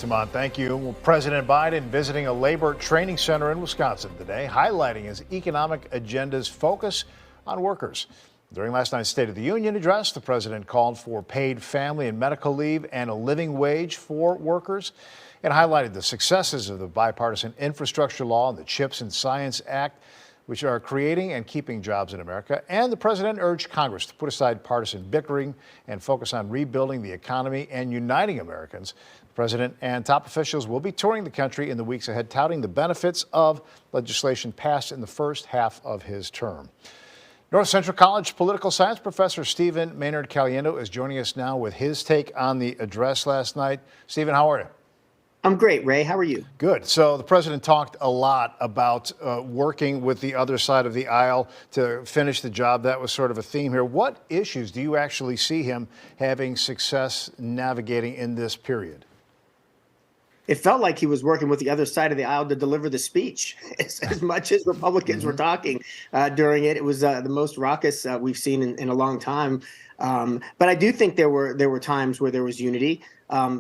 Tamant, thank you. Well, President Biden visiting a labor training center in Wisconsin today, highlighting his economic agenda's focus on workers. During last night's State of the Union address, the president called for paid family and medical leave and a living wage for workers, and highlighted the successes of the bipartisan infrastructure law and the CHIPS and Science Act, which are creating and keeping jobs in America. And the president urged Congress to put aside partisan bickering and focus on rebuilding the economy and uniting Americans. The president and top officials will be touring the country in the weeks ahead, touting the benefits of legislation passed in the first half of his term. North Central College political science professor Stephen Maynard Caliendo is joining us now with his take on the address last night. Stephen, how are you? I'm great, Ray. How are you? Good. So the president talked a lot about working with the other side of the aisle to finish the job. That was sort of a theme here. What issues do you actually see him having success navigating in this period? It felt like he was working with the other side of the aisle to deliver the speech. As much as Republicans were talking during it, it was the most raucous we've seen in a long time. But I do think there were times where there was unity.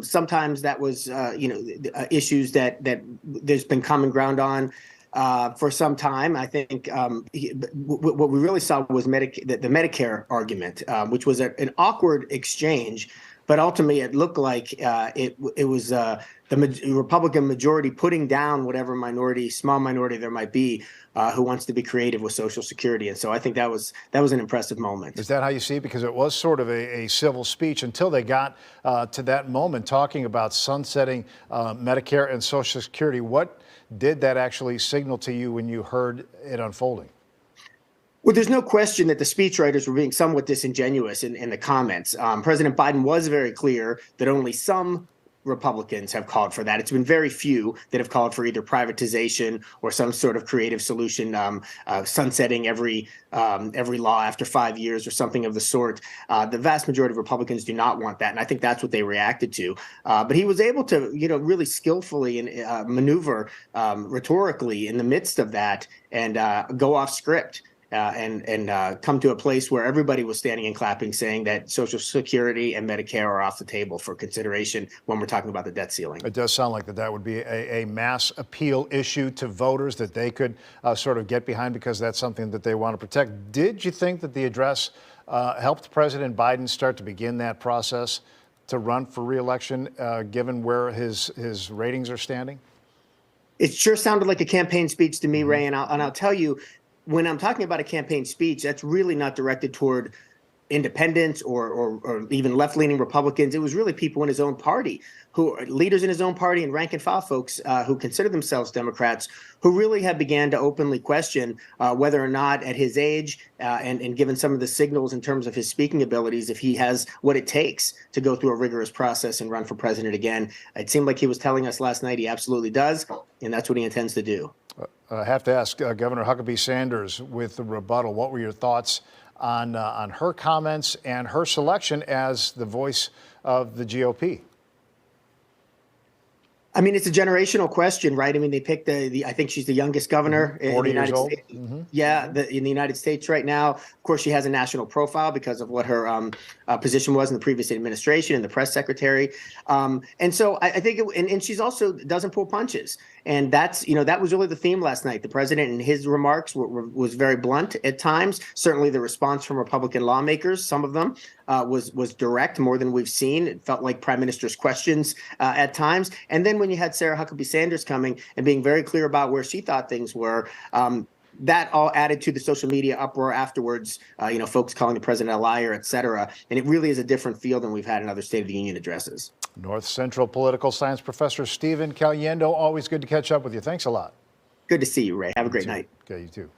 Sometimes that was, issues that there's been common ground on for some time. I think what we really saw was the Medicare argument, which was an awkward exchange. But ultimately, it looked like it was the Republican majority putting down whatever small minority there might be, who wants to be creative with Social Security. And so I think that was an impressive moment. Is that how you see it? Because it was sort of a civil speech until they got to that moment talking about sunsetting Medicare and Social Security. What did that actually signal to you when you heard it unfolding? Well, there's no question that the speechwriters were being somewhat disingenuous in the comments. President Biden was very clear that only some Republicans have called for that. It's been very few that have called for either privatization or some sort of creative solution, sunsetting every law after 5 years or something of the sort. The vast majority of Republicans do not want that, and I think that's what they reacted to. But he was able to, really skillfully and maneuver rhetorically in the midst of that and go off script. And come to a place where everybody was standing and clapping, saying that Social Security and Medicare are off the table for consideration when we're talking about the debt ceiling. It does sound like that would be a mass appeal issue to voters that they could sort of get behind, because that's something that they want to protect. Did you think that the address helped President Biden start to begin that process to run for re-election, given where his ratings are standing? It sure sounded like a campaign speech to me, Ray, and I'll tell you, when I'm talking about a campaign speech, that's really not directed toward independents or even left-leaning Republicans. It was really people in his own party, leaders in his own party and rank and file folks who consider themselves Democrats, who really have began to openly question whether or not at his age and given some of the signals in terms of his speaking abilities, if he has what it takes to go through a rigorous process and run for president again. It seemed like he was telling us last night he absolutely does, and that's what he intends to do. I have to ask Governor Huckabee Sanders with the rebuttal. What were your thoughts on her comments and her selection as the voice of the GOP? I mean, it's a generational question, right? I mean, they picked I think she's the youngest governor in the United States. Yeah, in the United States right now. Of course, she has a national profile because of what her position was in the previous administration and the press secretary. And so I think, and she's also doesn't pull punches. And that's, that was really the theme last night. The president in his remarks was very blunt at times. Certainly the response from Republican lawmakers, some of them, was direct, more than we've seen. It felt like prime minister's questions at times. And then when you had Sarah Huckabee Sanders coming and being very clear about where she thought things were, that all added to the social media uproar afterwards, folks calling the president a liar, et cetera. And it really is a different feel than we've had in other State of the Union addresses. North Central political science professor Stephen Caliendo, always good to catch up with you. Thanks a lot. Good to see you, Ray. Have a great night. Okay, you too.